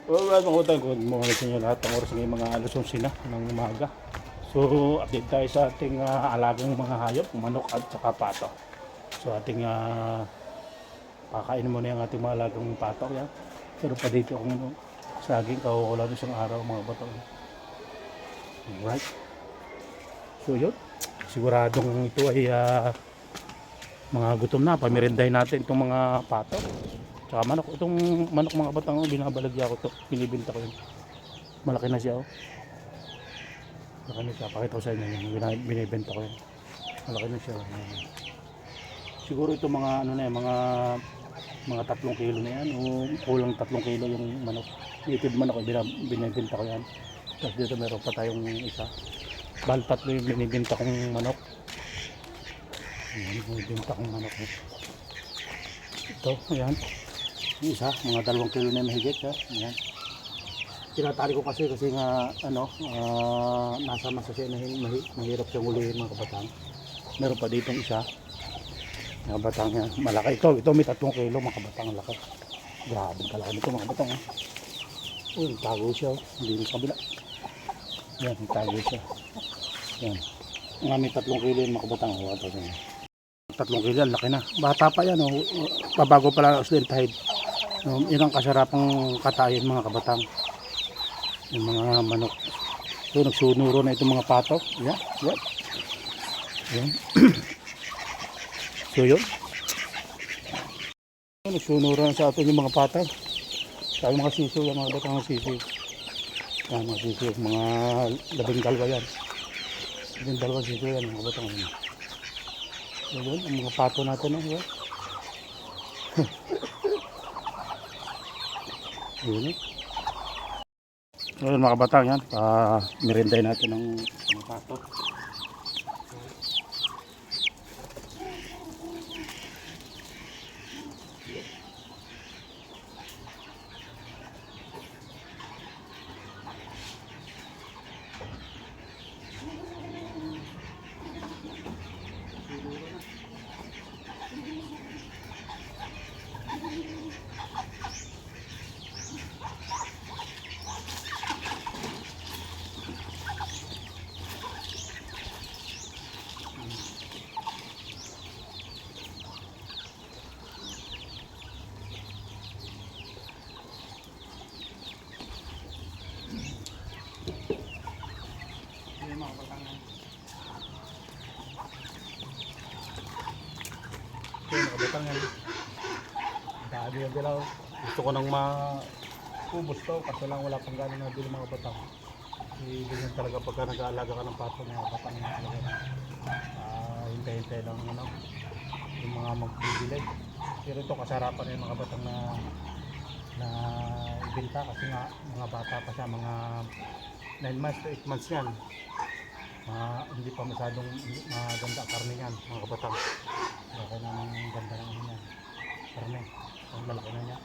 Alright mga utang, good morning sa inyo lahat. Ang oras ngayon mga alas 11 na ng umaga. So update tayo sa ating alagang mga hayop, manok at saka pato. So ating pakainin muna yung ating mga alagang pato. Yan. Pero pa dito akong saging, kawawala isang araw mga bato. Alright. So yun, siguradong ito ay mga gutom na. Pamirinday natin itong mga pato. Tsaka manok, itong manok mga batang binabalagya ko to, binibenta ko yun. Malaki na siya oh. Malaki na siya, pakita ko sa inyo yung binibenta ko yun. Malaki na siya. Siguro ito mga ano na yan, mga 3 kilo na yan o kulang 3 kilo yung manok. Native manok, binibenta ko yan. Tapos dito meron pa tayong isa. Bali 3 yung binibenta kong manok. Ayan, binibenta kong manok. Ito, ayan. Yung isa, mga 2 kilo na mahigit ha. Ayan. Tinatali ko kasi nga ano, nasa masasya na mahirap siyang ulihin mga kabatang. Meron pa ditong isa. Mga kabatang yan. Malaki ito may 3 kilo mga kabatang, laki. Grabe kalaki nito mga kabatang. Uy, tago siya oh. Hindi sa kabila. Yan, tago siya. Yan. Nga may 3 kilo yung mga kabatang. 3 kilo yan, laki na. Bata pa yan oh. Pabago pala uslintahid. Yun ang kasarapang katayin mga kabatang, yung mga manok. So nagsunuro na itong mga pato. Yan, yan. Yan. So yun, nagsunuro na sa atin yung mga pato. Sa mga sisiw, yung mga batang mga sisiw. Yan mga sisiw, mga 12 yan. 12 sisiw yan mga batang. So yun, ang mga pato natin oh, yan. Yun. Ngayon mga kabatang yan, mirinday natin ng mga pato. Okay, nakabatang yan. Dahil yan dilaw. Gusto ko nang maubos to kasi lang wala pang gano'n na bilo mga batang. Ganyan talaga pagka nag-aalaga ka ng pato mga batang na talaga. Hintay-hintay lang ano, yung mga magbibili. Pero ito kasarapan na yung mga batang na ibenta kasi nga mga bata pa siya, mga 9 months to 8 months yan. Hindi pa masyadong maganda karne yan mga kabatang. Kaya naman ganda ng ano yan, karne, ang lalaki na niya.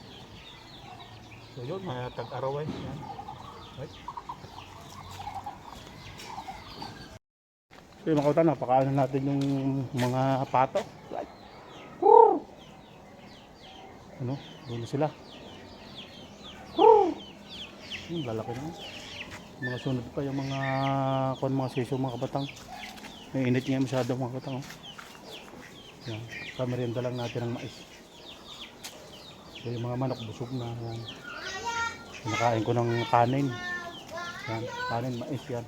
So yun, tag-araw eh yan. Right. So yung mga kabatang, napakaano natin yung mga pato. Right. Ano, doon sila. Lalaki na. Mga sunod pa yung mga siso mga kabatang. May init nga masyado mga kabatang oh. Yan, kamerienda lang natin ng mais. So yung mga manok busog na yan. Nakain ko ng kanin. Yan, kanin, mais yan.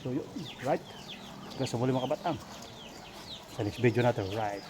So yun, right. Hanggang sa muli mga kabatang. Sa next video natin, right.